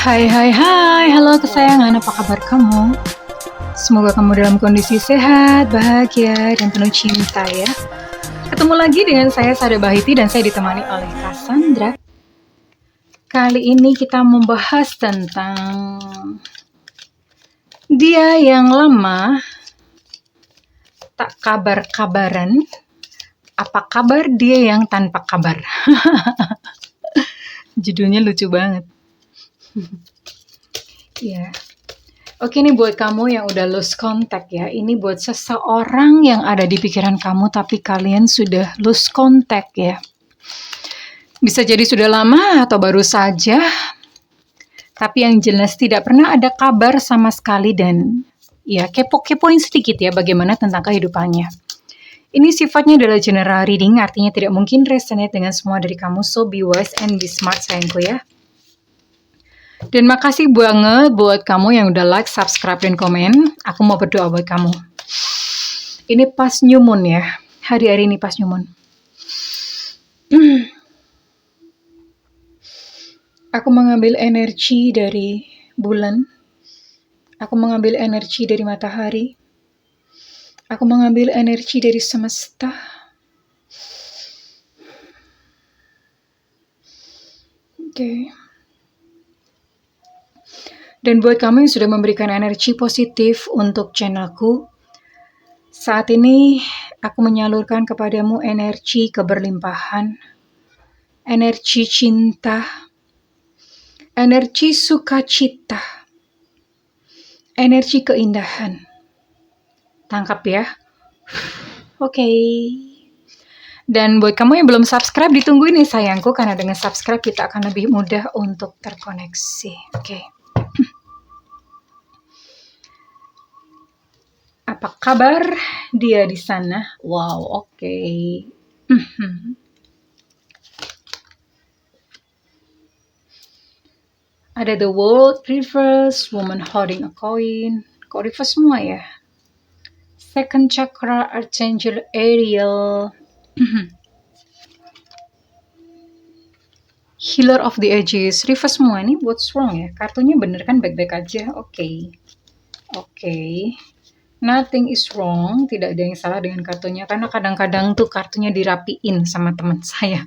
Hai hai hai, halo kesayangan, apa kabar kamu? Semoga kamu dalam kondisi sehat, bahagia, dan penuh cinta ya. Ketemu lagi dengan saya Sada Bahiti dan saya ditemani oleh Cassandra. Kali ini kita membahas tentang dia yang lama tak kabar-kabaran. Apa kabar dia yang tanpa kabar? Judulnya lucu banget. Ya. Oke, ini buat kamu yang udah lose contact ya. Ini buat seseorang yang ada di pikiran kamu tapi kalian sudah lose contact ya. Bisa jadi sudah lama atau baru saja. Tapi yang jelas tidak pernah ada kabar sama sekali dan ya kepo-kepoin sedikit ya bagaimana tentang kehidupannya. Ini sifatnya adalah general reading, artinya tidak mungkin resonate dengan semua dari kamu. So be wise and be smart sayangku ya. Dan makasih banget buat kamu yang udah like, subscribe, dan komen. Aku mau berdoa buat kamu. Ini pas new moon ya. Hari-hari ini pas new moon. Aku mengambil energi dari bulan. Aku mengambil energi dari matahari. Aku mengambil energi dari semesta. Oke. Dan buat kamu yang sudah memberikan energi positif untuk channelku, saat ini aku menyalurkan kepadamu energi keberlimpahan, energi cinta, energi sukacita, energi keindahan. Tangkap ya. Oke. Dan buat kamu yang belum subscribe, ditungguin nih sayangku, karena dengan subscribe kita akan lebih mudah untuk terkoneksi. Oke. Apa kabar dia di sana? Wow, oke. Ada the world, reverse, woman holding a coin. Kok reverse semua ya? Second chakra, Archangel Ariel. Healer of the Ages. Reverse semua nih, what's wrong ya? Kartunya bener kan, baik-baik aja. Oke. Nothing is wrong, tidak ada yang salah dengan kartunya, karena kadang-kadang tuh kartunya dirapiin sama teman saya.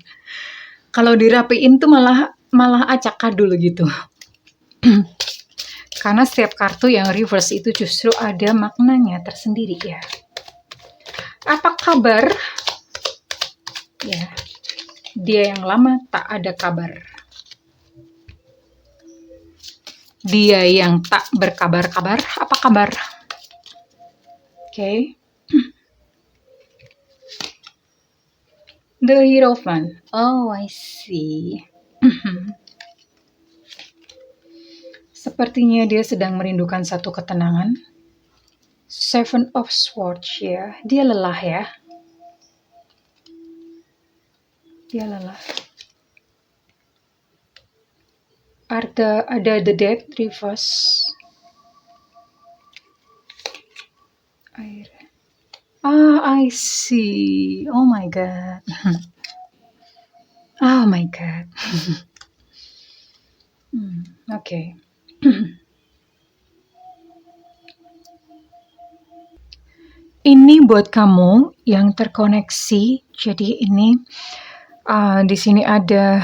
Kalau dirapiin tuh malah acak kadul gitu. Karena setiap kartu yang reverse itu justru ada maknanya tersendiri ya. Apa kabar? Ya, dia yang lama tak ada kabar. Dia yang tak berkabar-kabar, apa kabar? Okay. The Hierophant. Oh, I see. Sepertinya dia sedang merindukan satu ketenangan. Seven of Swords ya. Dia lelah ya. Dia lelah. Ada the Death reverse. Air. I see. Oh my god. Oh my god. Okay. Ini buat kamu yang terkoneksi. Jadi ini di sini ada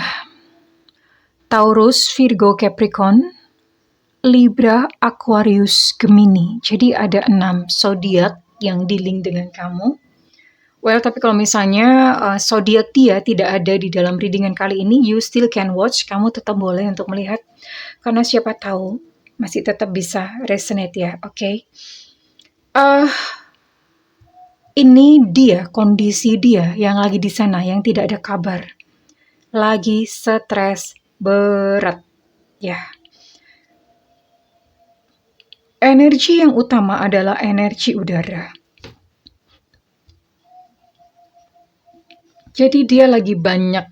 Taurus, Virgo, Capricorn, Libra, Aquarius, Gemini. Jadi ada 6 zodiak yang di-link dengan kamu. Well, tapi kalau misalnya zodiak dia tidak ada di dalam readingan kali ini, you still can watch. Kamu tetap boleh untuk melihat, karena siapa tahu masih tetap bisa resonate ya. Oke. Ini dia, kondisi dia yang lagi di sana, yang tidak ada kabar. Lagi stres berat ya. Energi yang utama adalah energi udara. Jadi dia lagi banyak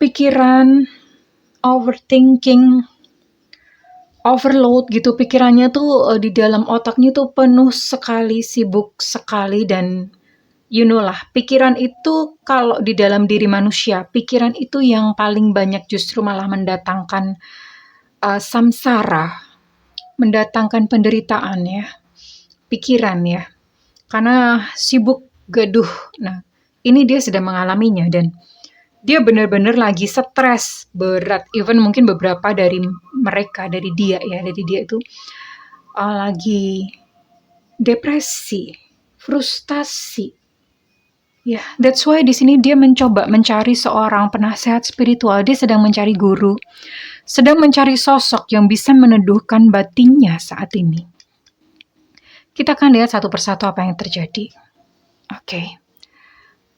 pikiran, overthinking, overload gitu. Pikirannya tuh di dalam otaknya tuh penuh sekali, sibuk sekali, dan you know lah, pikiran itu kalau di dalam diri manusia, pikiran itu yang paling banyak justru malah mendatangkan samsara, mendatangkan penderitaan ya, pikiran ya, karena sibuk gaduh. Nah, ini dia sedang mengalaminya dan dia benar-benar lagi stres berat. Even mungkin beberapa dari mereka, dari dia itu lagi depresi, frustasi. Ya, that's why di sini dia mencoba mencari seorang penasehat spiritual. Dia sedang mencari guru, sedang mencari sosok yang bisa meneduhkan batinnya saat ini. Kita akan lihat satu persatu apa yang terjadi. Oke.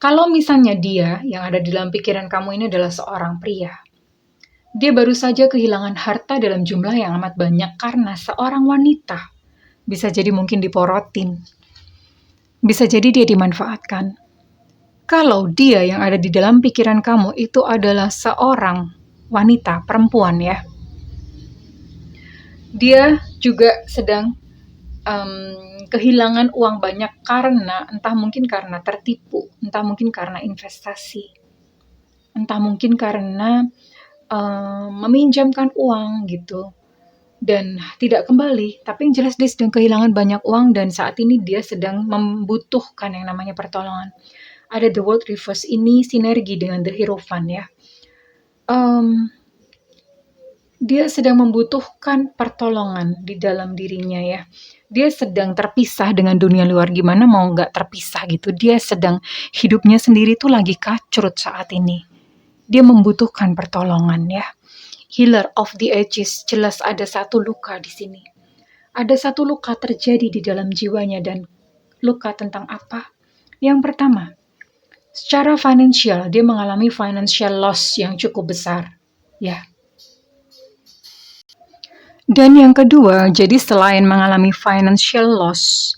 Kalau misalnya dia yang ada di dalam pikiran kamu ini adalah seorang pria, dia baru saja kehilangan harta dalam jumlah yang amat banyak karena seorang wanita. Bisa jadi mungkin diporotin. Bisa jadi dia dimanfaatkan. Kalau dia yang ada di dalam pikiran kamu itu adalah seorang wanita, perempuan ya. Dia juga sedang kehilangan uang banyak karena entah mungkin karena tertipu, entah mungkin karena investasi, entah mungkin karena meminjamkan uang gitu dan tidak kembali. Tapi yang jelas dia sedang kehilangan banyak uang dan saat ini dia sedang membutuhkan yang namanya pertolongan. Ada the word reverse, ini sinergi dengan the Hierophant ya. Dia sedang membutuhkan pertolongan di dalam dirinya ya. Dia sedang terpisah dengan dunia luar, gimana mau nggak terpisah gitu. Dia sedang hidupnya sendiri tuh lagi kacrut saat ini. Dia membutuhkan pertolongan ya. Healer of the ages, jelas ada satu luka di sini. Ada satu luka terjadi di dalam jiwanya dan luka tentang apa? Yang pertama, secara finansial, dia mengalami financial loss yang cukup besar. Ya. Dan yang kedua, jadi selain mengalami financial loss,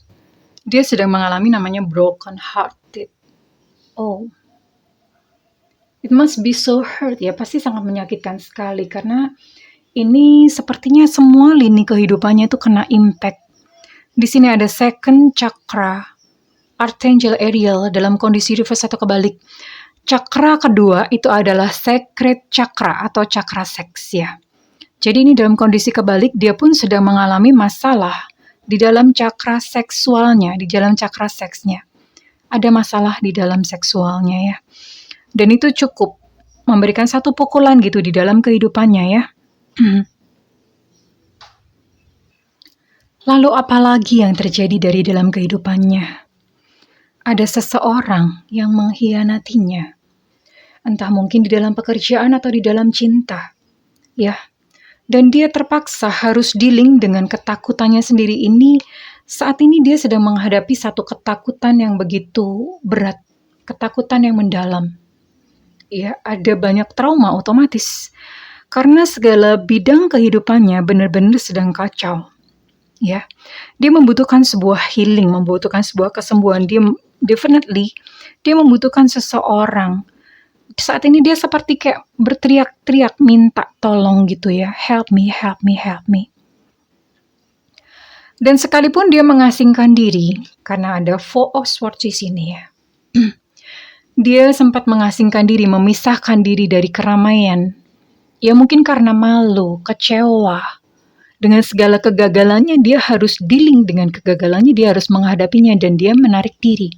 dia sedang mengalami namanya broken hearted. Oh, it must be so hurt ya, pasti sangat menyakitkan sekali karena ini sepertinya semua lini kehidupannya itu kena impact. Di sini ada second chakra, Archangel Ariel dalam kondisi reverse atau kebalik. Chakra kedua itu adalah sacred chakra atau chakra seks ya. Jadi ini dalam kondisi kebalik, dia pun sedang mengalami masalah di dalam chakra seksualnya, di dalam chakra seksnya. Ada masalah di dalam seksualnya ya. Dan itu cukup memberikan satu pukulan gitu di dalam kehidupannya ya. Lalu apalagi yang terjadi dari dalam kehidupannya? Ada seseorang yang mengkhianatinya. Entah mungkin di dalam pekerjaan atau di dalam cinta. Ya. Dan dia terpaksa harus dealing dengan ketakutannya sendiri ini. Saat ini dia sedang menghadapi satu ketakutan yang begitu berat. Ketakutan yang mendalam. Ya, ada banyak trauma otomatis. Karena segala bidang kehidupannya benar-benar sedang kacau. Ya, dia membutuhkan sebuah healing, membutuhkan sebuah kesembuhan. Dia membutuhkan seseorang. Saat ini dia seperti kayak berteriak-teriak minta tolong gitu ya. Help me, help me, help me. Dan sekalipun dia mengasingkan diri, karena ada Four of Swords di sini ya. Dia sempat mengasingkan diri, memisahkan diri dari keramaian. Ya mungkin karena malu, kecewa. Dengan segala kegagalannya, dia harus dealing dengan kegagalannya, dia harus menghadapinya dan dia menarik diri.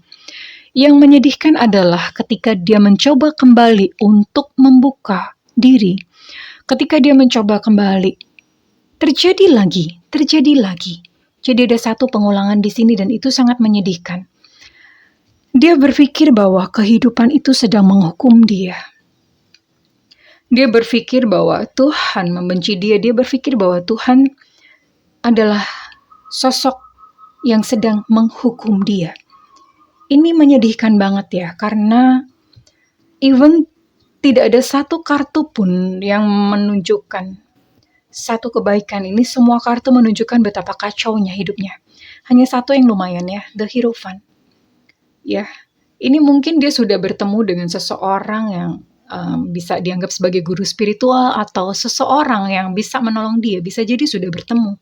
Yang menyedihkan adalah ketika dia mencoba kembali untuk membuka diri. Ketika dia mencoba kembali, terjadi lagi. Jadi ada satu pengulangan di sini dan itu sangat menyedihkan. Dia berpikir bahwa kehidupan itu sedang menghukum dia. Dia berpikir bahwa Tuhan membenci dia. Dia berpikir bahwa Tuhan adalah sosok yang sedang menghukum dia. Ini menyedihkan banget ya, karena even tidak ada satu kartu pun yang menunjukkan satu kebaikan. Ini semua kartu menunjukkan betapa kacaunya hidupnya. Hanya satu yang lumayan ya, the Hierophant. Ya, ini mungkin dia sudah bertemu dengan seseorang yang bisa dianggap sebagai guru spiritual atau seseorang yang bisa menolong dia. Bisa jadi sudah bertemu.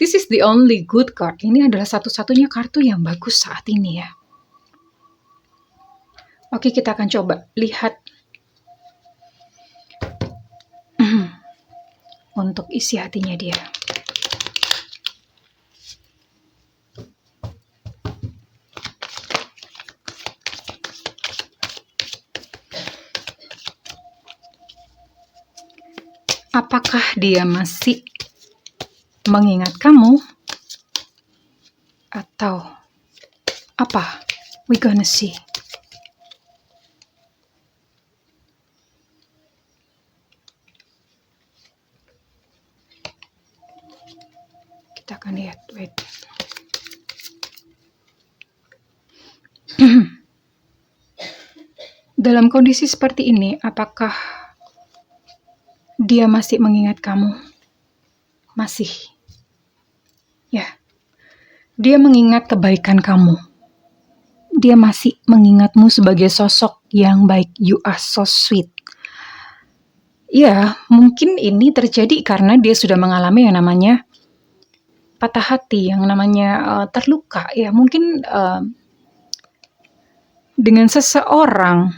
This is the only good card. Ini adalah satu-satunya kartu yang bagus saat ini ya. Oke, kita akan coba lihat. untuk isi hatinya dia. Apakah dia masih mengingat kamu? Atau apa? We gonna see. Kita akan lihat. Wait. Dalam kondisi seperti ini, apakah dia masih mengingat kamu? Masih. Ya. Dia mengingat kebaikan kamu. Dia masih mengingatmu sebagai sosok yang baik. You are so sweet. Ya, mungkin ini terjadi karena dia sudah mengalami yang namanya patah hati, yang namanya terluka. Ya, mungkin dengan seseorang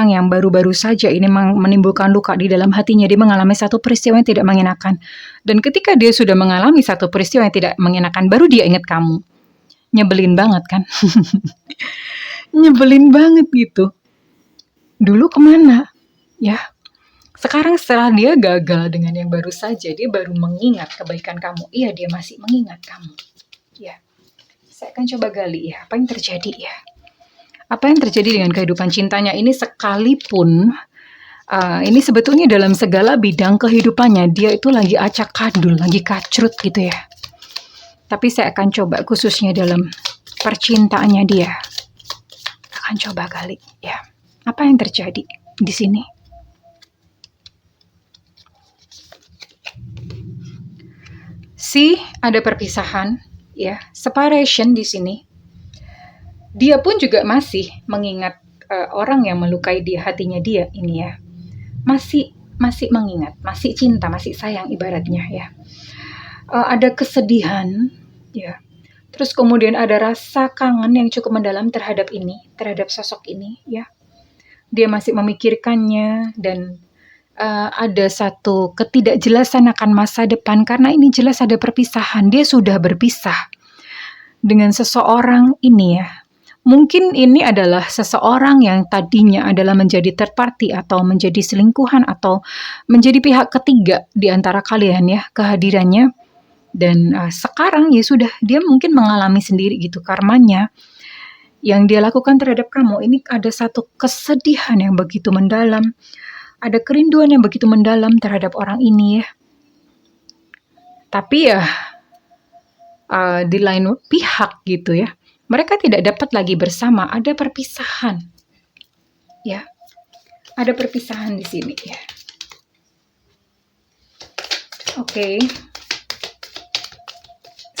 yang baru-baru saja ini menimbulkan luka di dalam hatinya, dia mengalami satu peristiwa yang tidak mengenakan. Dan ketika dia sudah mengalami satu peristiwa yang tidak mengenakan, baru dia ingat kamu. Nyebelin banget kan? Nyebelin banget gitu. Dulu kemana? Ya, sekarang setelah dia gagal dengan yang baru saja, dia baru mengingat kebaikan kamu. Iya, dia masih mengingat kamu. Ya, saya akan coba gali ya, apa yang terjadi ya. Apa yang terjadi dengan kehidupan cintanya ini, sekalipun ini sebetulnya dalam segala bidang kehidupannya dia itu lagi acak kadul, lagi kacrut gitu ya. Tapi saya akan coba khususnya dalam percintaannya dia. Akan coba gali ya. Apa yang terjadi di sini? Ada perpisahan ya, separation di sini. Dia pun juga masih mengingat orang yang melukai di hatinya dia ini ya. Masih mengingat, masih cinta, masih sayang ibaratnya ya. Ada kesedihan ya. Terus kemudian ada rasa kangen yang cukup mendalam terhadap sosok ini ya. Dia masih memikirkannya dan ada satu ketidakjelasan akan masa depan karena ini jelas ada perpisahan. Dia sudah berpisah dengan seseorang ini ya. Mungkin ini adalah seseorang yang tadinya adalah menjadi third party atau menjadi selingkuhan atau menjadi pihak ketiga di antara kalian ya, kehadirannya. Dan sekarang ya sudah, dia mungkin mengalami sendiri gitu karmanya. Yang dia lakukan terhadap kamu ini ada satu kesedihan yang begitu mendalam. Ada kerinduan yang begitu mendalam terhadap orang ini ya. Tapi ya di lain pihak gitu ya, mereka tidak dapat lagi bersama, ada perpisahan. Ya. Ada perpisahan di sini ya. Oke.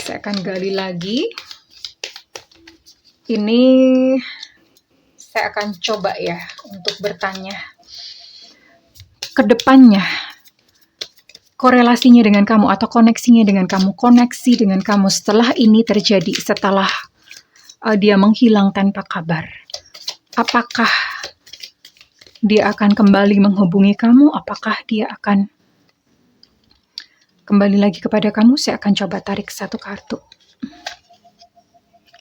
Saya akan gali lagi. Ini saya akan coba ya untuk bertanya ke depannya. Korelasinya dengan kamu atau koneksinya dengan kamu, koneksi dengan kamu setelah ini terjadi, setelah dia menghilang tanpa kabar. Apakah dia akan kembali menghubungi kamu? Apakah dia akan kembali lagi kepada kamu? Saya akan coba tarik satu kartu.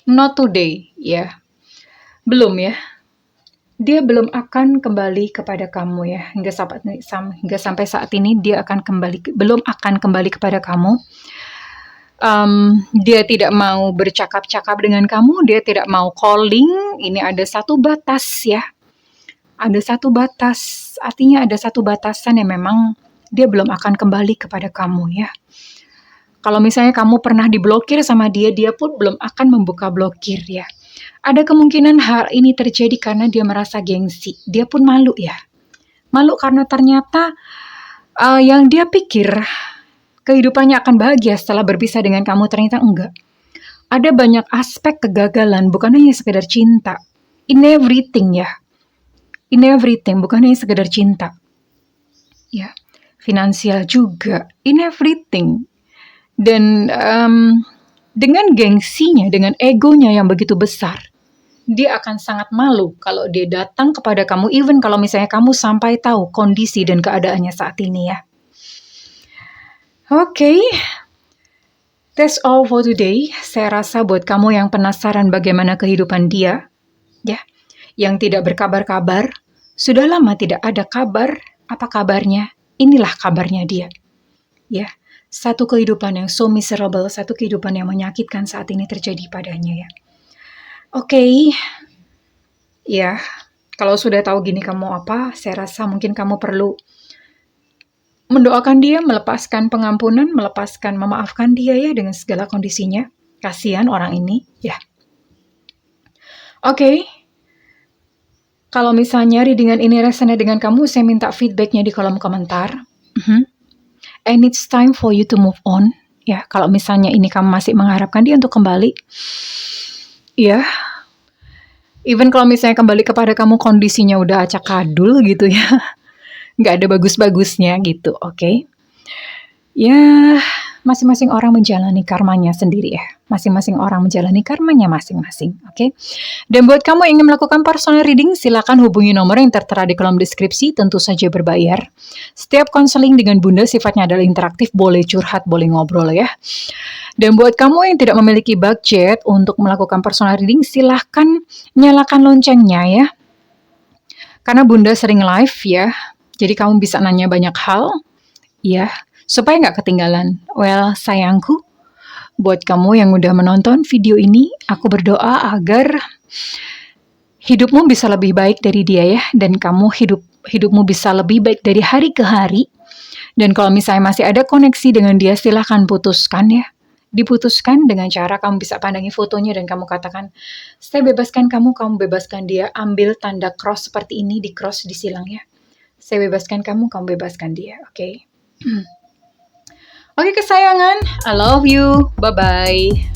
Not today, ya. Belum ya. Dia belum akan kembali kepada kamu ya. Hingga sampai saat ini dia belum akan kembali kepada kamu. Dia tidak mau bercakap-cakap dengan kamu, dia tidak mau calling. Ini ada satu batas ya. Ada satu batas, artinya ada satu batasan yang memang dia belum akan kembali kepada kamu ya. Kalau misalnya kamu pernah diblokir sama dia, dia pun belum akan membuka blokir ya. Ada kemungkinan hal ini terjadi karena dia merasa gengsi. Dia pun malu ya. Malu karena ternyata yang dia pikir kehidupannya akan bahagia setelah berpisah dengan kamu, ternyata enggak. Ada banyak aspek kegagalan, bukan hanya sekedar cinta. In everything ya. In everything, bukan hanya sekedar cinta. Ya, finansial juga. In everything. Dan dengan gengsinya, dengan egonya yang begitu besar, dia akan sangat malu kalau dia datang kepada kamu, even kalau misalnya kamu sampai tahu kondisi dan keadaannya saat ini ya. Oke, that's all for today. Saya rasa buat kamu yang penasaran bagaimana kehidupan dia, ya, yang tidak berkabar-kabar, sudah lama tidak ada kabar, apa kabarnya? Inilah kabarnya dia, ya. Satu kehidupan yang so miserable, satu kehidupan yang menyakitkan saat ini terjadi padanya, ya. Oke, ya, kalau sudah tahu gini kamu apa, saya rasa mungkin kamu perlu mendoakan dia, melepaskan pengampunan, memaafkan dia ya dengan segala kondisinya. Kasihan orang ini, ya. Oke. Kalau misalnya readingan ini resonate dengan kamu, saya minta feedbacknya di kolom komentar. And it's time for you to move on. Ya, kalau misalnya ini kamu masih mengharapkan dia untuk kembali, ya. Even kalau misalnya kembali kepada kamu kondisinya udah acak adul gitu ya. Nggak ada bagus-bagusnya gitu, oke? Ya, masing-masing orang menjalani karmanya sendiri ya. Masing-masing orang menjalani karmanya masing-masing, oke? Dan buat kamu yang ingin melakukan personal reading, silakan hubungi nomor yang tertera di kolom deskripsi, tentu saja berbayar. Setiap konseling dengan Bunda sifatnya adalah interaktif, boleh curhat, boleh ngobrol ya. Dan buat kamu yang tidak memiliki budget untuk melakukan personal reading, silahkan nyalakan loncengnya ya. Karena Bunda sering live ya, jadi kamu bisa nanya banyak hal, ya, supaya nggak ketinggalan. Well, sayangku, buat kamu yang udah menonton video ini, aku berdoa agar hidupmu bisa lebih baik dari dia ya, dan kamu hidupmu bisa lebih baik dari hari ke hari. Dan kalau misalnya masih ada koneksi dengan dia, silahkan putuskan ya. Diputuskan dengan cara kamu bisa pandangi fotonya dan kamu katakan, saya bebaskan kamu, kamu bebaskan dia. Ambil tanda cross seperti ini, di cross disilang ya. Saya bebaskan kamu, kamu bebaskan dia, oke? Oke kesayangan, I love you, bye-bye.